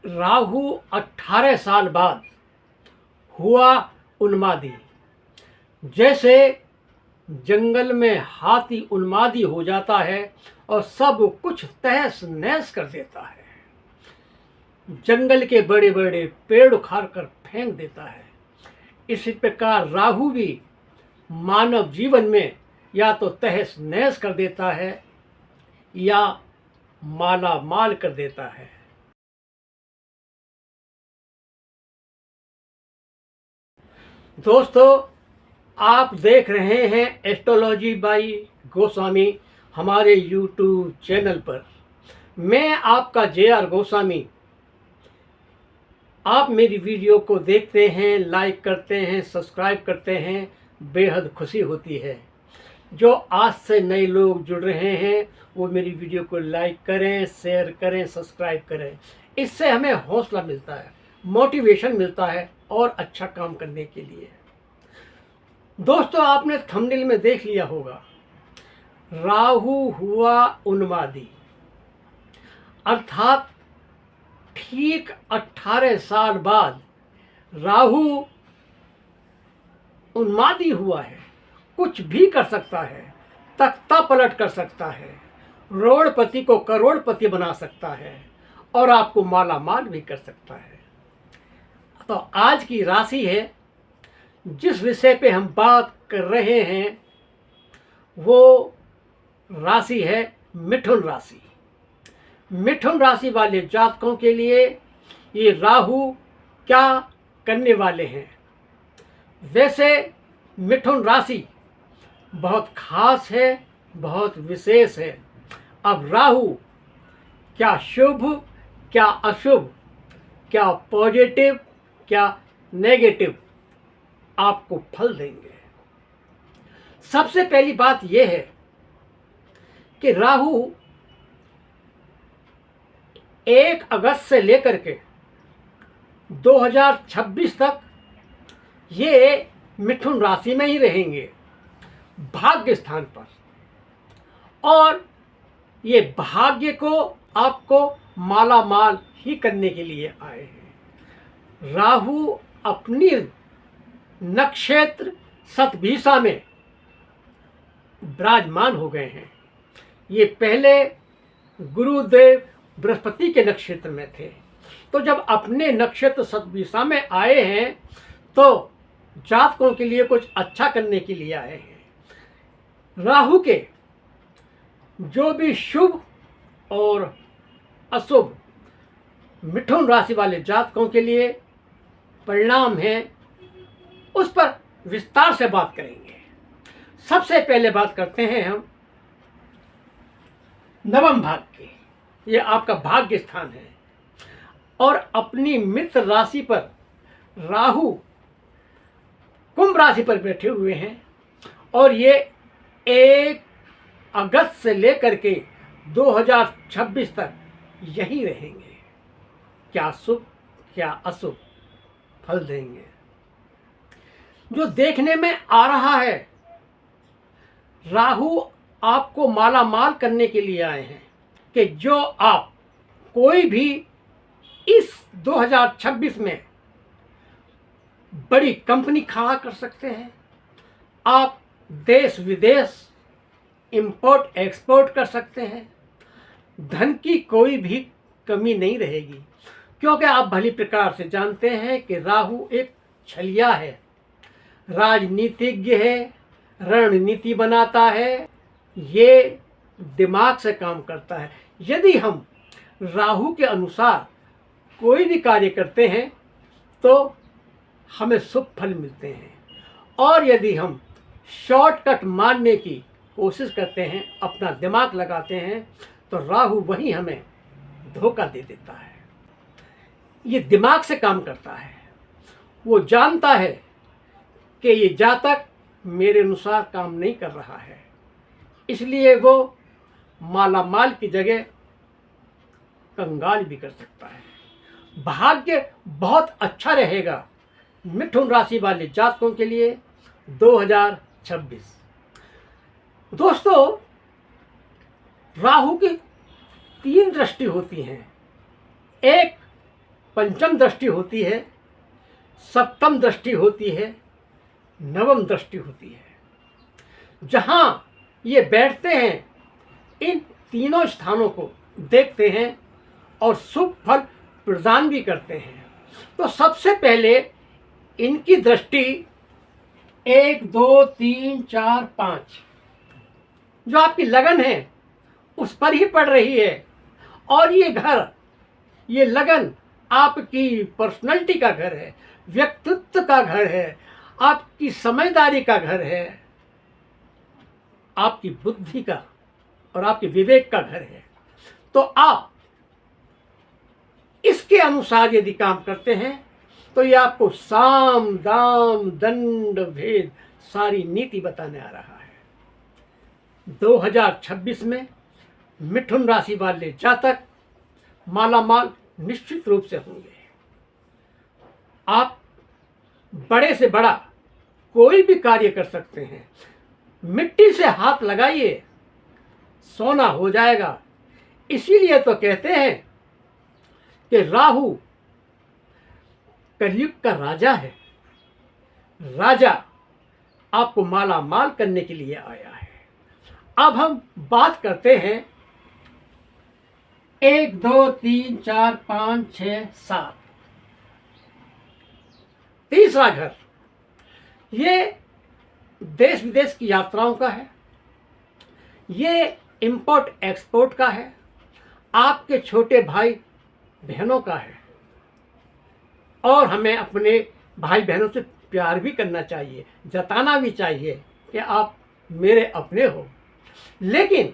राहु 18 साल बाद हुआ उन्मादी। जैसे जंगल में हाथी उन्मादी हो जाता है और सब कुछ तहस नहस कर देता है, जंगल के बड़े बड़े पेड़ उखाड़ कर फेंक देता है। इसी प्रकार राहु भी मानव जीवन में या तो तहस नहस कर देता है या माला माल कर देता है। दोस्तों, आप देख रहे हैं एस्ट्रोलॉजी बाई गोस्वामी हमारे YouTube चैनल पर। मैं आपका JR गोस्वामी। आप मेरी वीडियो को देखते हैं, लाइक करते हैं, सब्सक्राइब करते हैं, बेहद खुशी होती है। जो आज से नए लोग जुड़ रहे हैं वो मेरी वीडियो को लाइक करें, शेयर करें, सब्सक्राइब करें। इससे हमें हौसला मिलता है, मोटिवेशन मिलता है और अच्छा काम करने के लिए। दोस्तों, आपने थंबनेल में देख लिया होगा, राहु हुआ उन्मादी, अर्थात ठीक 18 साल बाद राहु उन्मादी हुआ है। कुछ भी कर सकता है, तख्ता पलट कर सकता है, करोड़पति को करोड़पति बना सकता है और आपको माला माल भी कर सकता है। तो आज की राशि है, जिस विषय पे हम बात कर रहे हैं वो राशि है मिथुन राशि। मिथुन राशि वाले जातकों के लिए ये राहु क्या करने वाले हैं। वैसे मिथुन राशि बहुत खास है, बहुत विशेष है। अब राहु क्या शुभ, क्या अशुभ, क्या पॉजिटिव, क्या नेगेटिव आपको फल देंगे। सबसे पहली बात यह है कि राहु 1 अगस्त से लेकर के 2026 तक ये मिथुन राशि में ही रहेंगे, भाग्य स्थान पर। और ये भाग्य को आपको माला माल ही करने के लिए आए हैं। राहु अपनी नक्षत्र शतभिषा में विराजमान हो गए हैं। ये पहले गुरुदेव बृहस्पति के नक्षत्र में थे, तो जब अपने नक्षत्र शतभिषा में आए हैं तो जातकों के लिए कुछ अच्छा करने के लिए आए हैं। राहु के जो भी शुभ और अशुभ मिथुन राशि वाले जातकों के लिए परिणाम है, उस पर विस्तार से बात करेंगे। सबसे पहले बात करते हैं हम नवम भाग की। ये आपका भाग्य स्थान है और अपनी मित्र राशि पर राहु कुंभ राशि पर बैठे हुए हैं और ये 1 अगस्त से लेकर के 2026 तक यही रहेंगे। क्या शुभ क्या अशुभ फल देंगे। जो देखने में आ रहा है, राहु आपको माला माल करने के लिए आए हैं कि जो आप कोई भी इस 2026 में बड़ी कंपनी खड़ा कर सकते हैं। आप देश विदेश इंपोर्ट एक्सपोर्ट कर सकते हैं। धन की कोई भी कमी नहीं रहेगी, क्योंकि आप भली प्रकार से जानते हैं कि राहु एक छलिया है, राजनीतिज्ञ है, रणनीति बनाता है, ये दिमाग से काम करता है। यदि हम राहु के अनुसार कोई भी कार्य करते हैं तो हमें शुभ फल मिलते हैं, और यदि हम शॉर्टकट मारने की कोशिश करते हैं, अपना दिमाग लगाते हैं, तो राहु वही हमें धोखा दे देता है। ये दिमाग से काम करता है। वो जानता है कि ये जातक मेरे अनुसार काम नहीं कर रहा है, इसलिए वो माला माल की जगह कंगाल भी कर सकता है। भाग्य बहुत अच्छा रहेगा मिथुन राशि वाले जातकों के लिए 2026। दोस्तों, राहु की 3 दृष्टि होती हैं। एक पंचम दृष्टि होती है, सप्तम दृष्टि होती है, नवम दृष्टि होती है। जहाँ ये बैठते हैं, इन तीनों स्थानों को देखते हैं और शुभ फल प्रदान भी करते हैं। तो सबसे पहले इनकी दृष्टि 1 2 3 4 5 जो आपकी लगन है उस पर ही पड़ रही है। और ये घर, ये लगन आपकी पर्सनैलिटी का घर है, व्यक्तित्व का घर है, आपकी समझदारी का घर है, आपकी बुद्धि का और आपके विवेक का घर है। तो आप इसके अनुसार यदि काम करते हैं तो ये आपको साम दाम दंड भेद सारी नीति बताने आ रहा है। 2026 में मिथुन राशि वाले जातक मालामाल निश्चित रूप से होंगे। आप बड़े से बड़ा कोई भी कार्य कर सकते हैं। मिट्टी से हाथ लगाइए, सोना हो जाएगा। इसीलिए तो कहते हैं कि राहु कलयुग का राजा है। राजा आपको माला माल करने के लिए आया है। अब हम बात करते हैं 1 2 3 4 5 6 7 तीसरा घर, ये देश विदेश की यात्राओं का है, ये इंपोर्ट एक्सपोर्ट का है, आपके छोटे भाई बहनों का है। और हमें अपने भाई बहनों से प्यार भी करना चाहिए, जताना भी चाहिए कि आप मेरे अपने हो। लेकिन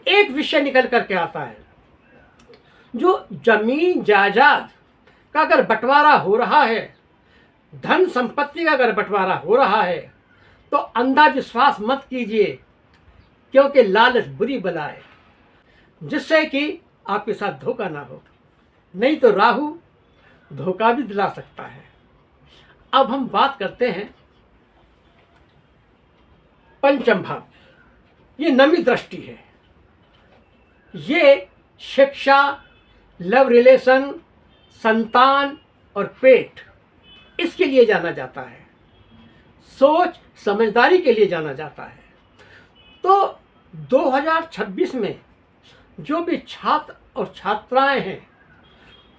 एक विषय निकल करके आता है, जो जमीन जायदाद का अगर बंटवारा हो रहा है, धन संपत्ति का अगर बंटवारा हो रहा है, तो अंधा विश्वास मत कीजिए, क्योंकि लालच बुरी बला है, जिससे कि आपके साथ धोखा ना हो। नहीं तो राहु धोखा भी दिला सकता है। अब हम बात करते हैं पंचम भाव, ये नवी दृष्टि है। ये शिक्षा, लव रिलेशन, संतान और पेट, इसके लिए जाना जाता है। सोच समझदारी के लिए जाना जाता है। तो 2026 में जो भी छात्र और छात्राएं हैं,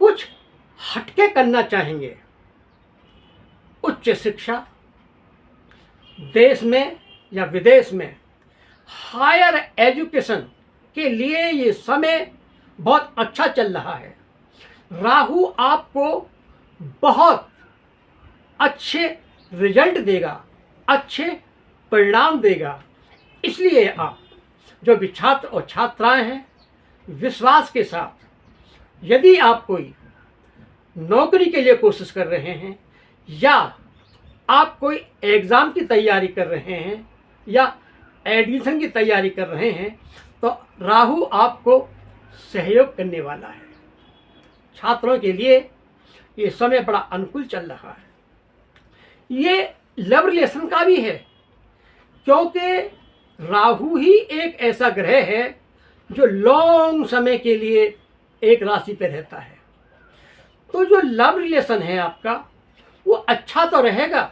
कुछ हटके करना चाहेंगे, उच्च शिक्षा, देश में या विदेश में हायर एजुकेशन के लिए ये समय बहुत अच्छा चल रहा है। राहु आपको बहुत अच्छे रिजल्ट देगा, अच्छे परिणाम देगा। इसलिए आप जो भी छात्र और छात्राएं हैं, विश्वास के साथ यदि आप कोई नौकरी के लिए कोशिश कर रहे हैं, या आप कोई एग्ज़ाम की तैयारी कर रहे हैं, या एडमिशन की तैयारी कर रहे हैं, तो राहु आपको सहयोग करने वाला है। छात्रों के लिए ये समय बड़ा अनुकूल चल रहा है। ये लव रिलेशन का भी है, क्योंकि राहु ही एक ऐसा ग्रह है जो लॉन्ग समय के लिए एक राशि पर रहता है। तो जो लव रिलेशन है आपका, वो अच्छा तो रहेगा,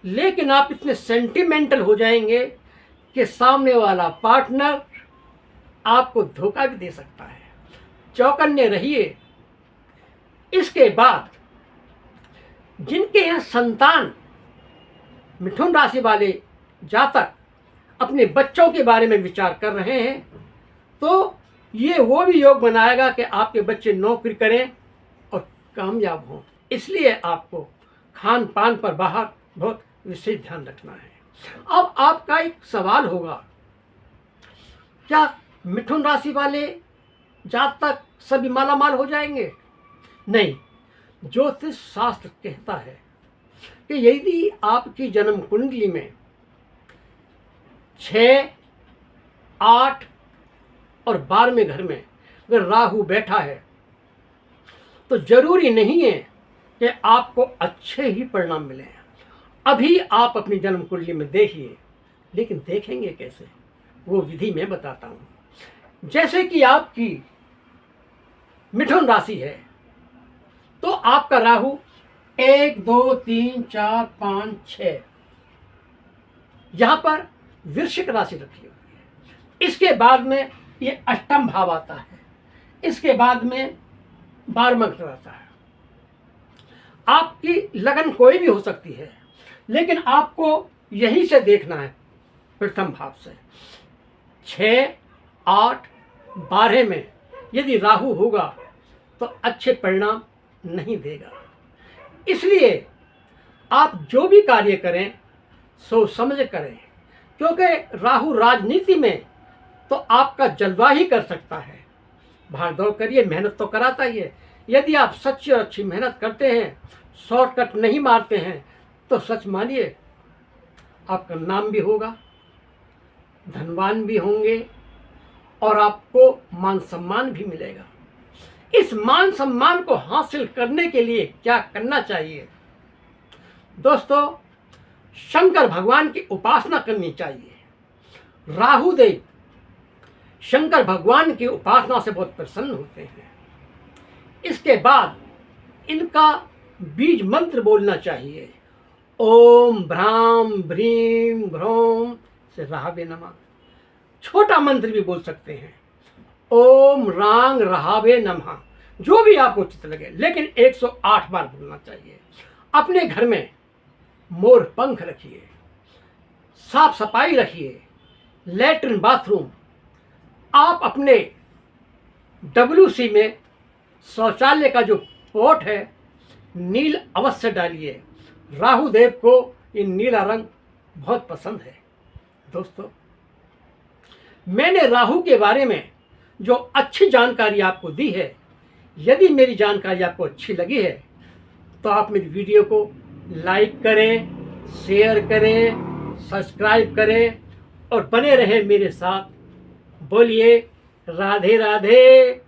लेकिन आप इतने सेंटिमेंटल हो जाएंगे कि सामने वाला पार्टनर आपको धोखा भी दे सकता है। चौकन्ने रहिए। इसके बाद जिनके यहाँ संतान, मिथुन राशि वाले जातक अपने बच्चों के बारे में विचार कर रहे हैं, तो ये वो भी योग बनाएगा कि आपके बच्चे नौकरी करें और कामयाब हों। इसलिए आपको खान पान पर बाहर बहुत विशेष ध्यान रखना है। अब आपका एक सवाल होगा, क्या मिथुन राशि वाले जातक सभी मालामाल हो जाएंगे? नहीं, ज्योतिष शास्त्र कहता है कि यदि आपकी जन्म कुंडली में 6, 8 और 12वें घर में अगर राहु बैठा है, तो जरूरी नहीं है कि आपको अच्छे ही परिणाम मिले। अभी आप अपनी जन्म कुंडली में देखिए, लेकिन देखेंगे कैसे, वो विधि मैं बताता हूँ। जैसे कि आपकी मिथुन राशि है, तो आपका राहु 1 2 3 4 5 6 यहां पर वृश्चिक राशि रखी हुई है। इसके बाद में ये अष्टम भाव आता है, इसके बाद में 12वां घर आता है। आपकी लगन कोई भी हो सकती है, लेकिन आपको यहीं से देखना है, प्रथम भाव से 6 8 12 में यदि राहु होगा तो अच्छे परिणाम नहीं देगा। इसलिए आप जो भी कार्य करें सोच समझ करें, क्योंकि राहु राजनीति में तो आपका जलवा ही कर सकता है। भाग दौड़ करिए, मेहनत तो कराता ही है। यदि आप सच्ची और अच्छी मेहनत करते हैं, शॉर्टकट नहीं मारते हैं, तो सच मानिए आपका नाम भी होगा, धनवान भी होंगे और आपको मान सम्मान भी मिलेगा। इस मान सम्मान को हासिल करने के लिए क्या करना चाहिए दोस्तों? शंकर भगवान की उपासना करनी चाहिए। राहु देव शंकर भगवान की उपासना से बहुत प्रसन्न होते हैं। इसके बाद इनका बीज मंत्र बोलना चाहिए, ओम भ्राम भ्रीम भ्रोम से राहवे नमः। छोटा मंत्र भी बोल सकते हैं, ओम रांग राहवे नमः, जो भी आपको उचित लगे, लेकिन 108 बार बोलना चाहिए। अपने घर में मोर पंख रखिए, साफ सफाई रखिए, लेटरिन बाथरूम आप अपने WC में शौचालय का जो पॉट है नील अवश्य डालिए। राहु देव को ये नीला रंग बहुत पसंद है। दोस्तों, मैंने राहु के बारे में जो अच्छी जानकारी आपको दी है, यदि मेरी जानकारी आपको अच्छी लगी है तो आप मेरी वीडियो को लाइक करें, शेयर करें, सब्सक्राइब करें और बने रहें मेरे साथ। बोलिए राधे राधे।